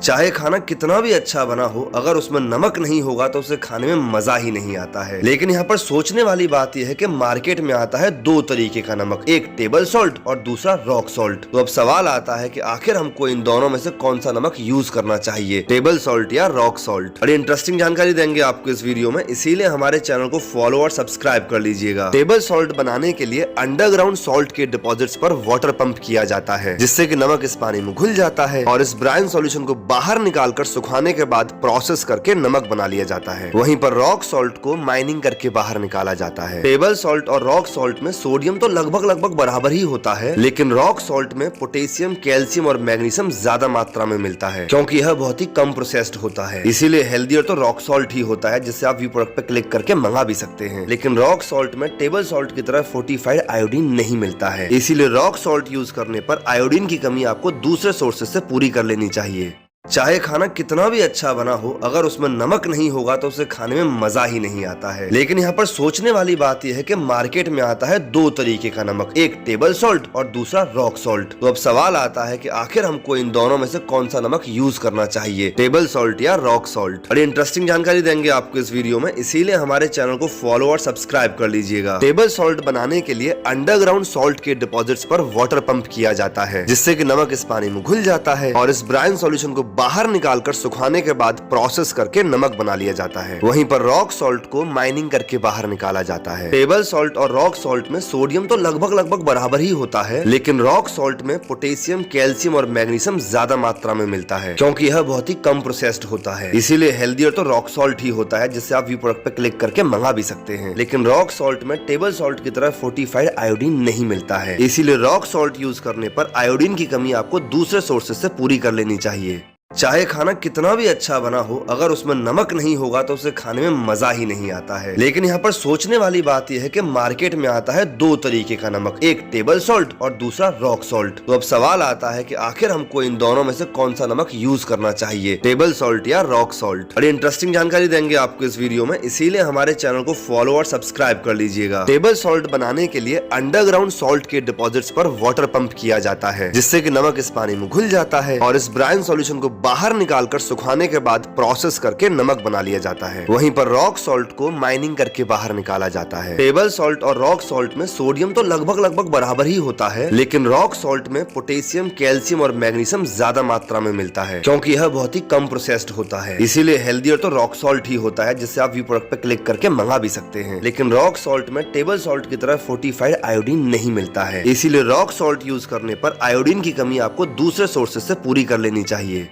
चाहे खाना कितना भी अच्छा बना हो, अगर उसमें नमक नहीं होगा तो उसे खाने में मजा ही नहीं आता है। लेकिन यहाँ पर सोचने वाली बात यह है कि मार्केट में आता है दो तरीके का नमक, एक टेबल सॉल्ट और दूसरा रॉक सॉल्ट। तो अब सवाल आता है कि आखिर हमको इन दोनों में से कौन सा नमक यूज करना चाहिए, टेबल सॉल्ट या रॉक सॉल्ट। बड़ी इंटरेस्टिंग जानकारी देंगे आपको इस वीडियो में, इसीलिए हमारे चैनल को फॉलो और सब्सक्राइब कर लीजिएगा। टेबल सॉल्ट बनाने के लिए अंडरग्राउंड सॉल्ट के डिपॉजिट्स पर वाटर पंप किया जाता है, जिससे कि नमक इस पानी में घुल जाता है और इस ब्राइन सॉल्यूशन को बाहर निकालकर सुखाने के बाद प्रोसेस करके नमक बना लिया जाता है। वहीं पर रॉक सॉल्ट को माइनिंग करके बाहर निकाला जाता है। टेबल सॉल्ट और रॉक सॉल्ट में सोडियम तो लगभग बराबर ही होता है, लेकिन रॉक सॉल्ट में पोटेशियम, कैल्शियम और मैग्नीशियम ज्यादा मात्रा में मिलता है, क्योंकि यह बहुत ही कम प्रोसेस्ड होता है। इसीलिए हेल्दियर तो रॉक सॉल्ट ही होता है, जिससे आप व्यू प्रोडक्ट पे क्लिक करके मंगा भी सकते हैं। लेकिन रॉक सॉल्ट में टेबल सॉल्ट की तरह फोर्टिफाइड आयोडीन नहीं मिलता है, इसीलिए रॉक सॉल्ट यूज करने पर आयोडीन की कमी आपको दूसरे सोर्सेज से पूरी कर लेनी चाहिए। चाहे खाना कितना भी अच्छा बना हो, अगर उसमें नमक नहीं होगा तो उसे खाने में मजा ही नहीं आता है। लेकिन यहाँ पर सोचने वाली बात यह है कि मार्केट में आता है दो तरीके का नमक, एक टेबल सॉल्ट और दूसरा रॉक सॉल्ट। तो अब सवाल आता है कि आखिर हमको इन दोनों में से कौन सा नमक यूज करना चाहिए, टेबल सॉल्ट या रॉक सॉल्ट। बड़ी इंटरेस्टिंग जानकारी देंगे आपको इस वीडियो में, इसीलिए हमारे चैनल को फॉलो और सब्सक्राइब कर लीजिएगा। टेबल सॉल्ट बनाने के लिए अंडरग्राउंड सॉल्ट के डिपॉजिट्स पर वाटर पंप किया जाता है, जिससे कि नमक इस पानी में घुल जाता है और इस ब्राइन सॉल्यूशन को बाहर निकालकर सुखाने के बाद प्रोसेस करके नमक बना लिया जाता है। वहीं पर रॉक सॉल्ट को माइनिंग करके बाहर निकाला जाता है। टेबल सॉल्ट और रॉक सॉल्ट में सोडियम तो लगभग बराबर ही होता है, लेकिन रॉक सॉल्ट में पोटेशियम, कैल्शियम और मैग्नीशियम ज्यादा मात्रा में मिलता है, क्योंकि यह बहुत ही कम प्रोसेस्ड होता है। इसीलिए हेल्दियर तो रॉक सॉल्ट ही होता है, जिससे आप व्यू प्रोडक्ट पे क्लिक करके मंगा भी सकते हैं। लेकिन रॉक सॉल्ट में टेबल सॉल्ट की तरह फोर्टिफाइड आयोडीन नहीं मिलता है, इसीलिए रॉक सॉल्ट यूज करने पर आयोडीन की कमी आपको दूसरे सोर्सेज से पूरी कर लेनी चाहिए। चाहे खाना कितना भी अच्छा बना हो, अगर उसमें नमक नहीं होगा तो उसे खाने में मजा ही नहीं आता है। लेकिन यहाँ पर सोचने वाली बात यह है कि मार्केट में आता है दो तरीके का नमक, एक टेबल सॉल्ट और दूसरा रॉक सॉल्ट। तो अब सवाल आता है कि आखिर हमको इन दोनों में से कौन सा नमक यूज करना चाहिए, टेबल सॉल्ट या रॉक सॉल्ट। बड़ी इंटरेस्टिंग जानकारी देंगे आपको इस वीडियो में, इसीलिए हमारे चैनल को फॉलो और सब्सक्राइब कर लीजिएगा। टेबल सॉल्ट बनाने के लिए अंडरग्राउंड सॉल्ट के डिपॉजिट्स पर वाटर पंप किया जाता है, जिससे कि नमक इस पानी में घुल जाता है और इस ब्राइन सॉल्यूशन को बाहर निकालकर सुखाने के बाद प्रोसेस करके नमक बना लिया जाता है। वहीं पर रॉक सॉल्ट को माइनिंग करके बाहर निकाला जाता है। टेबल सॉल्ट और रॉक सॉल्ट में सोडियम तो लगभग बराबर ही होता है, लेकिन रॉक सॉल्ट में पोटेशियम, कैल्शियम और मैग्नीशियम ज्यादा मात्रा में मिलता है, क्योंकि यह बहुत ही कम प्रोसेस्ड होता है। इसीलिए हेल्दियर तो रॉक सॉल्ट ही होता है, जिससे आप व्यू प्रोडक्ट पे क्लिक करके मंगा भी सकते हैं। लेकिन रॉक सॉल्ट में टेबल सॉल्ट की तरह फोर्टिफाइड आयोडीन नहीं मिलता है, इसीलिए रॉक सॉल्ट यूज करने पर आयोडीन की कमी आपको दूसरे सोर्सेज से पूरी कर लेनी चाहिए।